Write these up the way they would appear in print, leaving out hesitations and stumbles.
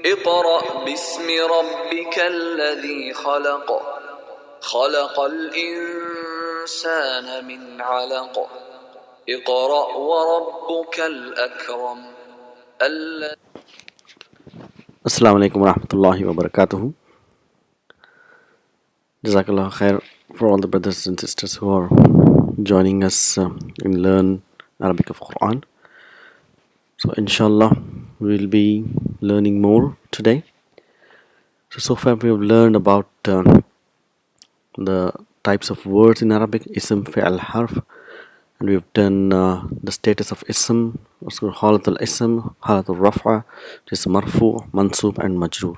اقرأ باسم ربك الذي خلق خلق الإنسان من علق اقرأ وربك الأكرم Assalamu alaikum warahmatullahi wabarakatuh. Jazakallah khair for all the brothers and sisters who are joining us in Learn Arabic of Quran. So inshallah we'll be learning more today. So far we have learned about the types of words in Arabic, ism, fi'al, harf, and we've done the status of ism, also halat al-ism, halat al-raf'a, which is marfu, mansub and majroor.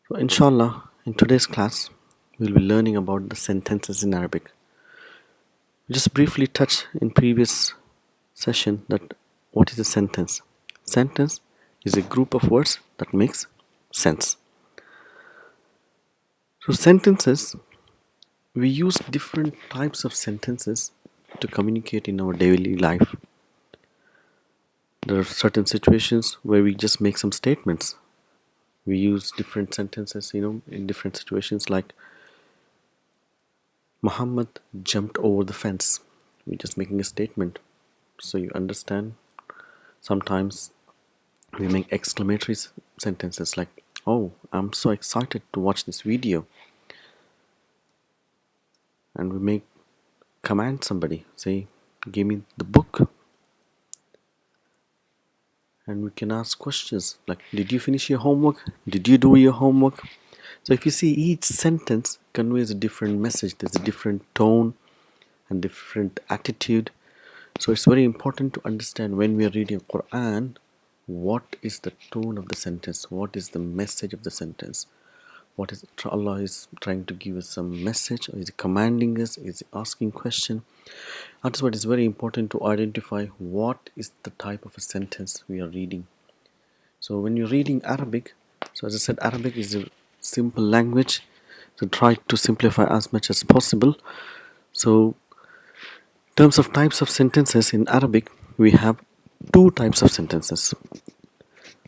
So inshallah, in today's class, we'll be learning about the sentences in Arabic. We just briefly touched in previous session that what is a sentence? Sentence is a group of words that makes sense. So sentences, we use different types of sentences to communicate in our daily life. There are certain situations where we just make some statements. We use different sentences, in different situations, like Muhammad jumped over the fence. We're just making a statement. So you understand. Sometimes we make exclamatory sentences like, oh, I'm so excited to watch this video. And we make command somebody, say, give me the book. And we can ask questions like, did you finish your homework? Did you do your homework? So if you see, each sentence conveys a different message. There's a different tone and different attitude. So it's very important to understand when we are reading Quran, what is the tone of the sentence? What is the message of the sentence? What is Allah is trying to give us some message, or is He commanding us? Is He asking question? That's what is very important, to identify what is the type of a sentence we are reading. So when you're reading Arabic, so as I said, Arabic is a simple language, so try to simplify as much as possible. So in terms of types of sentences in Arabic, we have two types of sentences.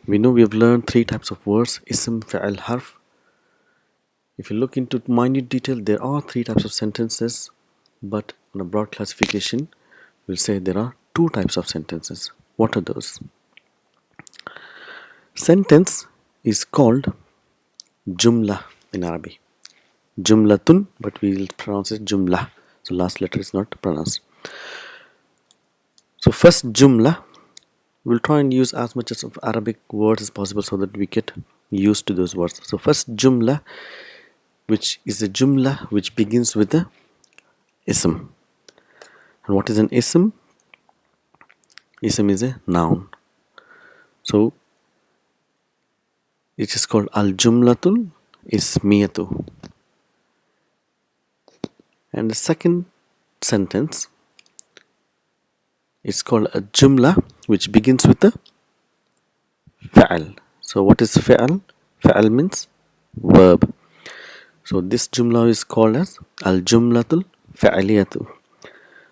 We know we have learned three types of words, ism, fi'al, harf. If you look into minute detail, there are three types of sentences, but on a broad classification, we'll say there are two types of sentences. What are those? Sentence is called jumla in Arabic. Jumlatun, but we will pronounce it jumla. So last letter is not pronounced. So first jumla, we'll try and use as much of Arabic words as possible so that we get used to those words. So first jumla, which is a jumla which begins with a ism. And what is an ism? Ism is a noun. So it is called al-jumlatul ismiyatu. And the second sentence is called a jumla which begins with a fa'al. So what is fa'al? Fa'al means verb. So this jumla is called as al-jumlatul fa'aliyatu.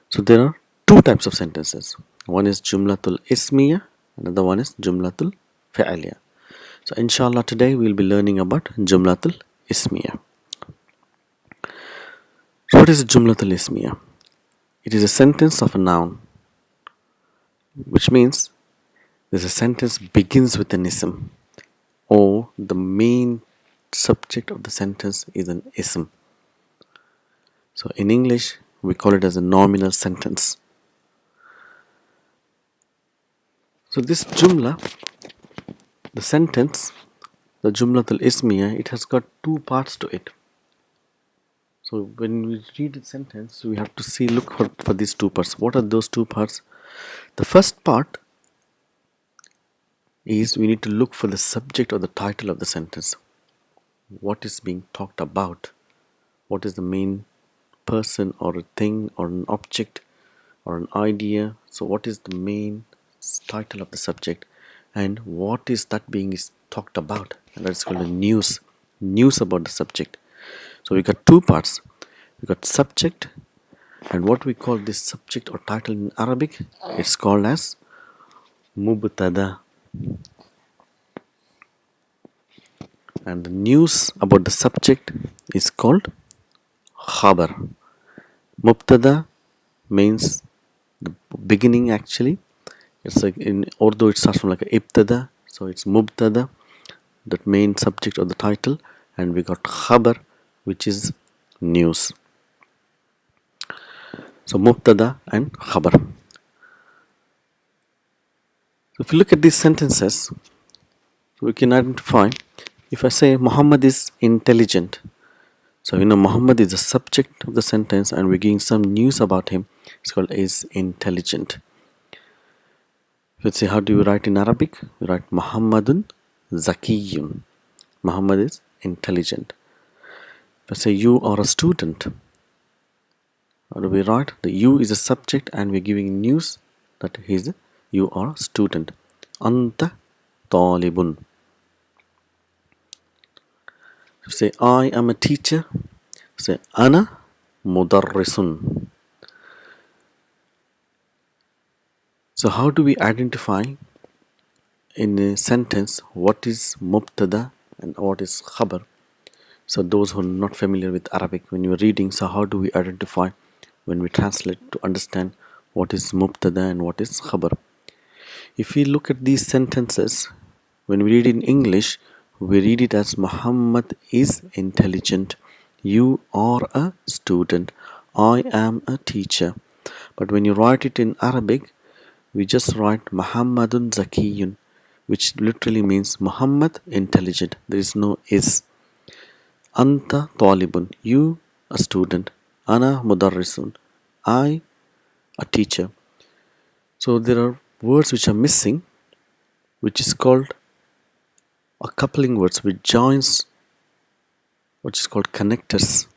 So there are two types of sentences. One is jumlatul ismiyah, another one is jumlatul fa'aliyah. So inshallah today we'll be learning about jumlatul ismiyah. So what is jumlatul ismiyah? It is a sentence of a noun, which means there's a sentence begins with an ism, or the main subject of the sentence is an ism. So in English we call it as a nominal sentence. So this jumla, the sentence, the jumlatul ismiyah, it has got two parts to it. So when we read the sentence, we have to look for these two parts. What are those two parts? The first part is we need to look for the subject or the title of the sentence. What is being talked about? What is the main person or a thing or an object or an idea? So what is the main title of the subject, and what is that being talked about? And that's called a news about the subject. So we got two parts. We got subject, and what we call this subject or title in Arabic, it's called as mubtada. and the news about the subject is called khabar. Mubtada means the beginning actually. It's like in Urdu it starts from like a ibtada, so it's mubtada, that main subject of the title, and we got khabar, which is news. So mubtada and khabar. So if you look at these sentences, we can identify. If I say Muhammad is intelligent, so Muhammad is the subject of the sentence, and we're giving some news about him. It's called is intelligent. Let's say, how do you write in Arabic? We write Muhammadun Zakiyun. Muhammad is intelligent. If I say you are a student, how do we write? The you is a subject, and we're giving news that you are a student. Anta talibun. If say I am a teacher, say ana mudarrisun. So how do we identify in a sentence what is mubtada and what is khabar? So those who are not familiar with Arabic, when you are reading, so how do we identify when we translate to understand what is mubtada and what is khabar? If we look at these sentences, when we read in English, we read it as Muhammad is intelligent, you are a student, I am a teacher. But when you write it in Arabic, we just write Muhammadun Zakiyun, which literally means Muhammad intelligent. There is no is. Anta talibun, you a student. Ana mudarrisun, I a teacher. So there are words which are missing, which is called a coupling words which joins, which is called connectors.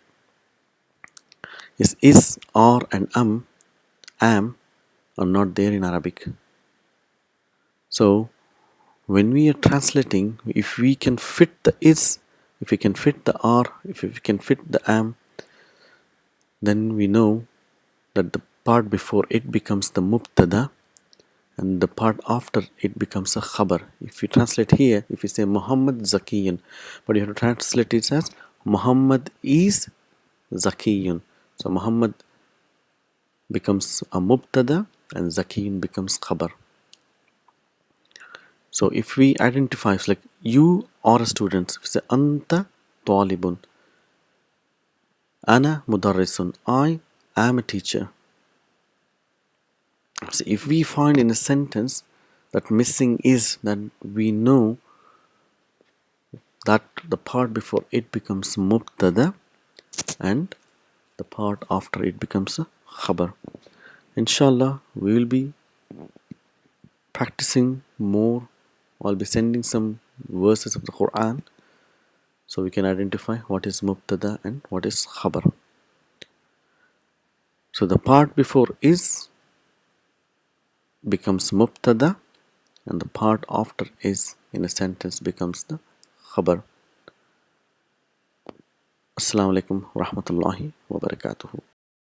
Is, are and am are not there in Arabic. So when we are translating, if we can fit the is, if we can fit the are, if we can fit the am, then we know that the part before it becomes the mubtada and the part after it becomes a khabar. If you translate here, if you say Muhammad Zakiyun, but you have to translate it as Muhammad is Zakiyun. So Muhammad becomes a mubtada and Zakiyun becomes khabar. So if we identify, it's like you are a student. If we say Anta talibun, Ana mudarrisun, I am a teacher. So if we find in a sentence that missing is, then we know that the part before it becomes mubtada and the part after it becomes a khabar. Inshallah, we will be practicing more. I'll be sending some verses of the Quran so we can identify what is mubtada and what is khabar. So the part before is becomes mubtada and the part after is in a sentence becomes the khabar. Assalamu alaikum wa rahmatullahi wa barakatuhu.